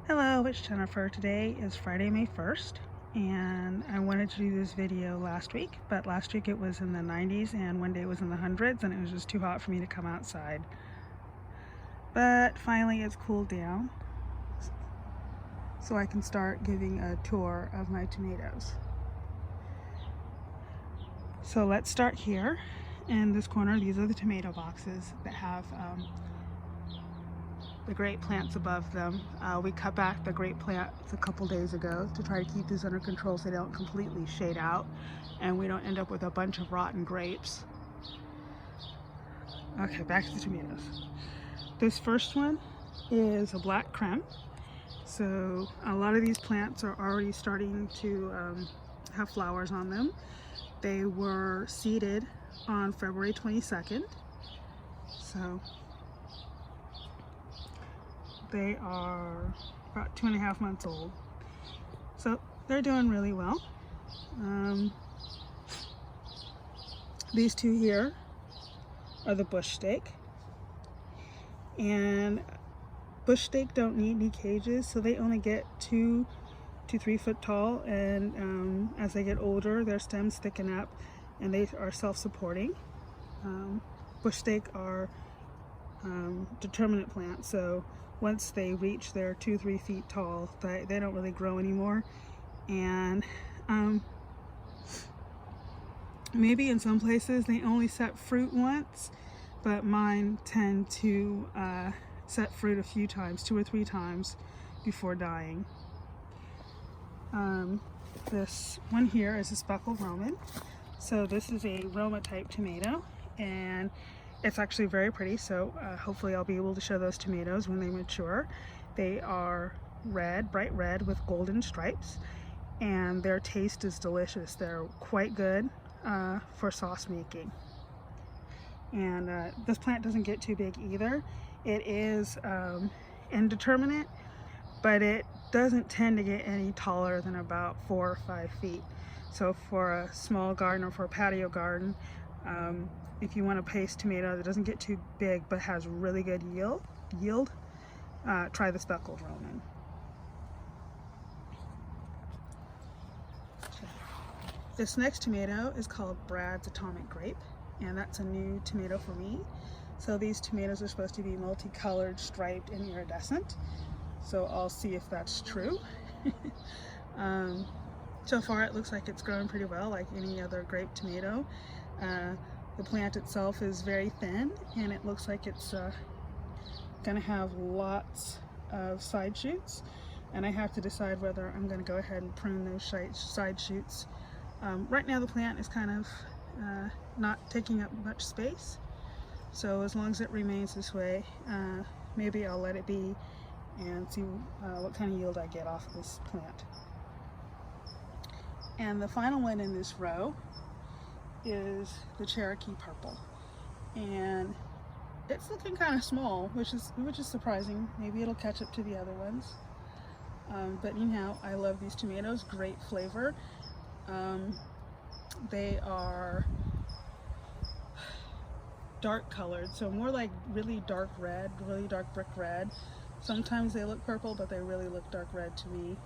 Hello, it's Jennifer. Today is Friday, May 1st, and I wanted to do this video last week, but last week it was in the 90s and one day it was in the hundreds and it was just too hot for me to come outside. But finally it's cooled down, so I can start giving a tour of my tomatoes. So let's start here in this corner. These are the tomato boxes that have the grape plants above them. We cut back the grape plants a couple days ago to try to keep these under control so they don't completely shade out and we don't end up with a bunch of rotten grapes. Okay, back to the tomatoes. This first one is a black Krim. So a lot of these plants are already starting to have flowers on them. They were seeded on February 22nd. So they are about 2.5 months old. So they're doing really well. These two here are the bush steak. And bush steak don't need any cages, so they only get 2 to 3 foot tall, and as they get older their stems thicken up and they are self-supporting. Bush steak are determinate plants, so once they reach their 2-3 feet tall, they don't really grow anymore. And maybe in some places they only set fruit once, but mine tend to set fruit a few times, 2 or 3 times before dying. This one here is a Speckled Roman. So this is a Roma type tomato, and it's actually very pretty, so hopefully I'll be able to show those tomatoes when they mature. They are red, bright red with golden stripes, and their taste is delicious. They're quite good for sauce making. And this plant doesn't get too big either. It is indeterminate, but it doesn't tend to get any taller than about 4 or 5 feet. So for a small garden or for a patio garden, if you want a paste tomato that doesn't get too big but has really good yield, try the Speckled Roman. This next tomato is called Brad's Atomic Grape, and that's a new tomato for me. So these tomatoes are supposed to be multicolored, striped, and iridescent. So I'll see if that's true. So far it looks like it's growing pretty well, like any other grape tomato. The plant itself is very thin, and it looks like it's gonna have lots of side shoots, and I have to decide whether I'm gonna go ahead and prune those side shoots. Right now the plant is kind of not taking up much space, so as long as it remains this way, maybe I'll let it be and see what kind of yield I get off of this plant. And the final one in this row is the Cherokee Purple, and it's looking kind of small, which is surprising. Maybe it'll catch up to the other ones. But anyhow, I love these tomatoes. Great flavor. They are dark colored, so more like really dark red, really dark brick red. Sometimes they look purple, but they really look dark red to me.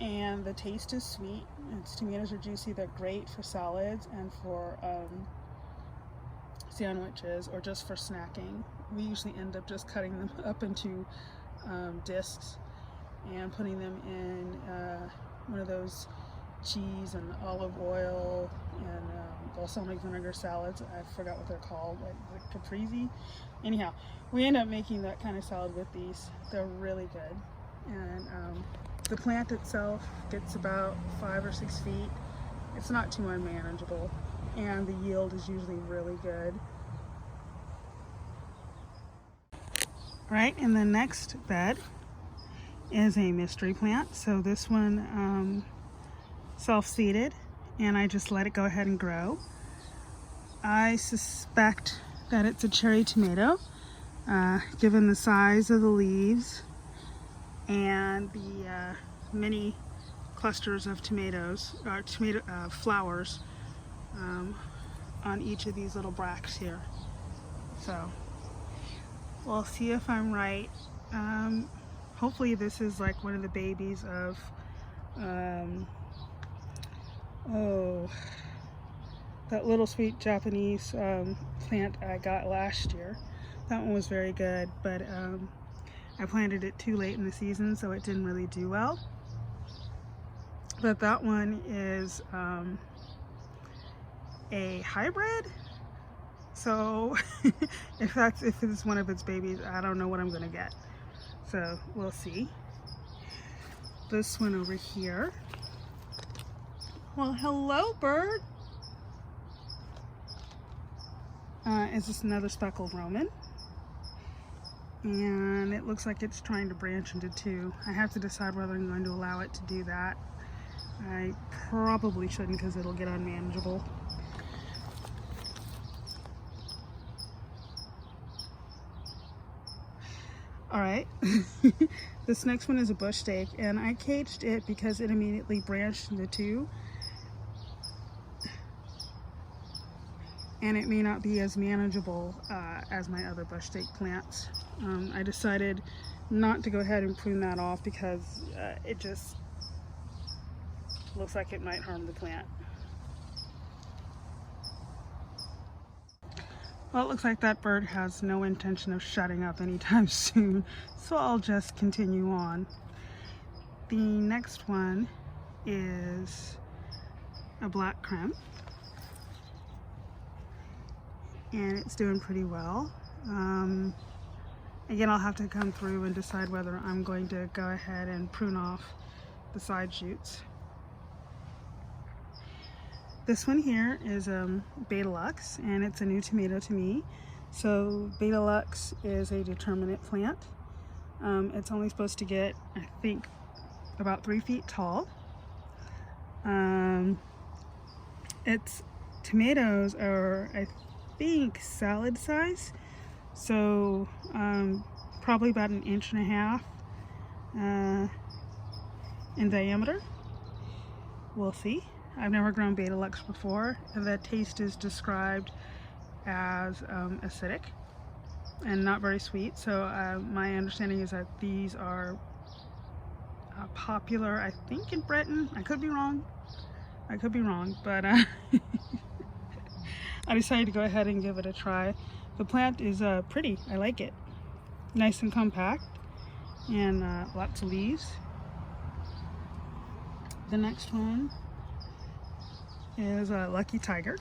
And the taste is sweet. Its tomatoes are juicy. They're great for salads and for sandwiches or just for snacking. We usually end up just cutting them up into discs and putting them in one of those cheese and olive oil and balsamic vinegar salads. I forgot what they're called, like caprese. Anyhow, we end up making that kind of salad with these. They're really good. And the plant itself gets about 5 or 6 feet. It's not too unmanageable, and the yield is usually really good. Right, and the next bed is a mystery plant. So this one self-seeded, and I just let it go ahead and grow. I suspect that it's a cherry tomato, given the size of the leaves and the many clusters of tomatoes, or flowers on each of these little bracts here. So we'll see if I'm right Hopefully this is like one of the babies of, oh, that little sweet Japanese plant I got last year. That one was very good, but I planted it too late in the season, so it didn't really do well. But that one is a hybrid. So if it's one of its babies, I don't know what I'm gonna get. So we'll see. This one over here. Well, hello, bird. Is this another Speckled Roman? And it looks like it's trying to branch into two. I have to decide whether I'm going to allow it to do that. I probably shouldn't because it'll get unmanageable. Alright, this next one is a bush stake, and I caged it because it immediately branched into two. And it may not be as manageable as my other bush stake plants. I decided not to go ahead and prune that off because it just looks like it might harm the plant. Well, it looks like that bird has no intention of shutting up anytime soon, so I'll just continue on. The next one is a black Krim, and it's doing pretty well. Again, I'll have to come through and decide whether I'm going to go ahead and prune off the side shoots. This one here is Betalux, and it's a new tomato to me. So Betalux is a determinate plant. It's only supposed to get, I think, about 3 feet tall. Its tomatoes are, I think, salad size, so probably about 1.5 inches in diameter. We'll see. I've never grown Betalux before. The taste is described as acidic and not very sweet. So my understanding is that these are popular, I think, in Britain. I could be wrong. But I decided to go ahead and give it a try. The plant is pretty. I like it. Nice and compact, and lots of leaves. The next one is Lucky Tiger.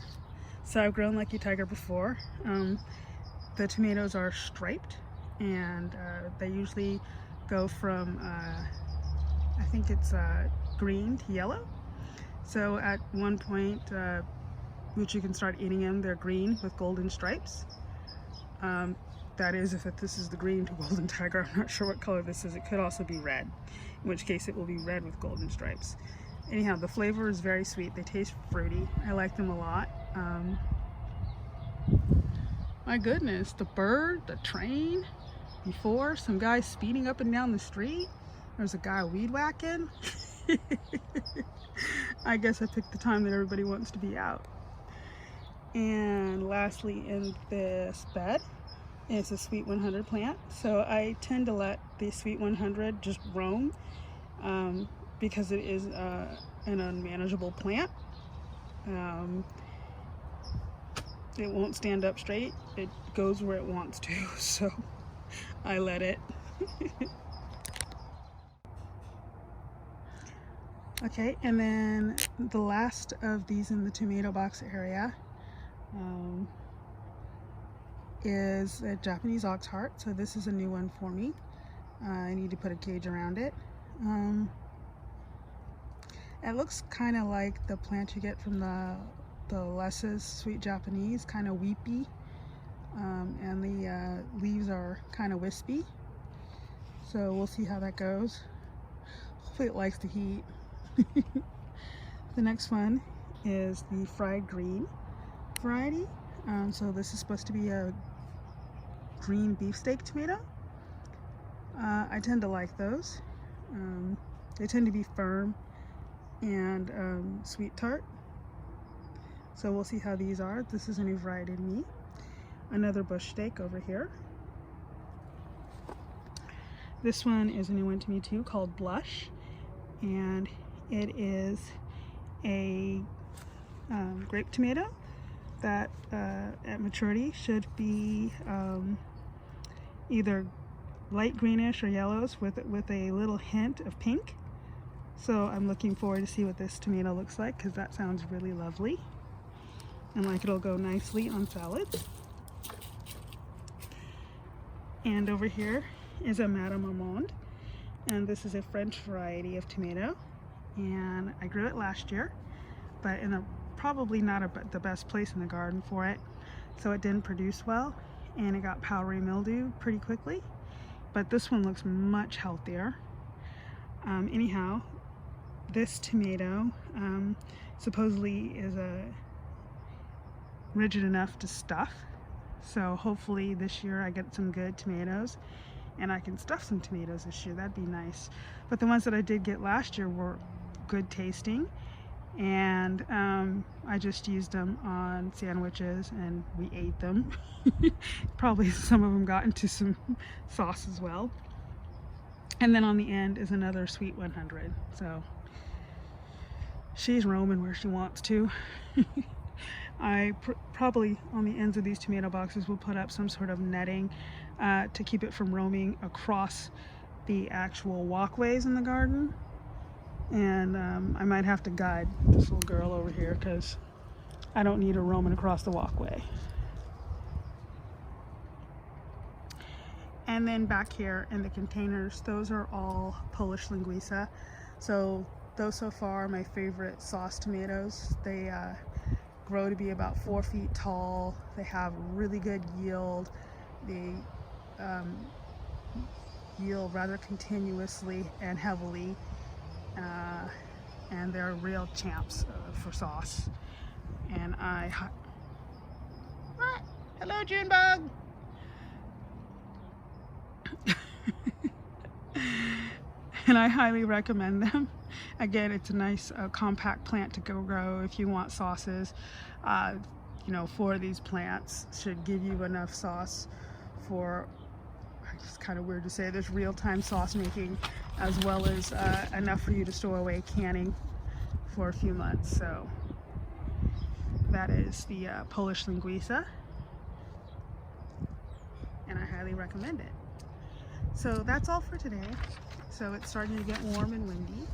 So I've grown Lucky Tiger before. The tomatoes are striped, and they usually go from I think it's green to yellow. So at one point, which you can start eating them, they're green with golden stripes. That is, if this is the green to golden tiger. I'm not sure what color this is. It could also be red, in which case it will be red with golden stripes. Anyhow, the flavor is very sweet. They taste fruity. I like them a lot. My goodness, the bird, the train, before, some guy speeding up and down the street. There's a guy weed whacking. I guess I picked the time that everybody wants to be out. And lastly in this bed is a Sweet 100 plant. So I tend to let the Sweet 100 just roam because it is an unmanageable plant. It won't stand up straight. It goes where it wants to, so I let it. Okay, and then the last of these in the tomato box area is a Japanese Oxheart. So this is a new one for me. I need to put a cage around it. It looks kind of like the plant you get from the Less's Sweet Japanese, kind of weepy, and the leaves are kind of wispy. So we'll see how that goes. Hopefully it likes the heat. The next one is the fried green variety. So this is supposed to be a green beefsteak tomato. I tend to like those. They tend to be firm and sweet tart. So we'll see how these are. This is a new variety to me. Another bush steak over here. This one is a new one to me too, called Blush, and it is a grape tomato that at maturity should be either light greenish or yellows with a little hint of pink. So I'm looking forward to see what this tomato looks like, because that sounds really lovely and like it'll go nicely on salads. And over here is a Madame Amande, and this is a French variety of tomato, and I grew it last year, but in probably not the best place in the garden for it, so it didn't produce well and it got powdery mildew pretty quickly. But this one looks much healthier. Anyhow, this tomato supposedly is rigid enough to stuff, so hopefully this year I get some good tomatoes and I can stuff some tomatoes this year. That'd be nice. But the ones that I did get last year were good tasting, and I just used them on sandwiches and we ate them. Probably some of them got into some sauce as well. And then on the end is another Sweet 100. So she's roaming where she wants to. I probably on the ends of these tomato boxes will put up some sort of netting to keep it from roaming across the actual walkways in the garden. And I might have to guide this little girl over here, because I don't need her roaming across the walkway. And then back here in the containers, those are all Polish Linguisa. So those so far are my favorite sauce tomatoes. They grow to be about 4 feet tall. They have really good yield. They yield rather continuously and heavily. And they're real champs for sauce. And what? Hello, Junebug. And I highly recommend them. Again, it's a nice compact plant to go grow if you want sauces. You know, 4 of these plants should give you enough sauce for, it's kind of weird to say this, real-time sauce making, as well as enough for you to store away canning for a few months. So that is the Polish Linguisa, and I highly recommend it. So that's all for today. So it's starting to get warm and windy.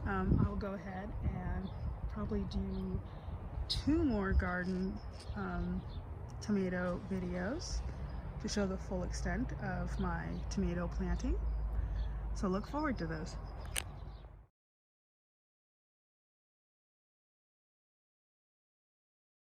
I'll go ahead and probably do 2 more garden tomato videos to show the full extent of my tomato planting. So look forward to those.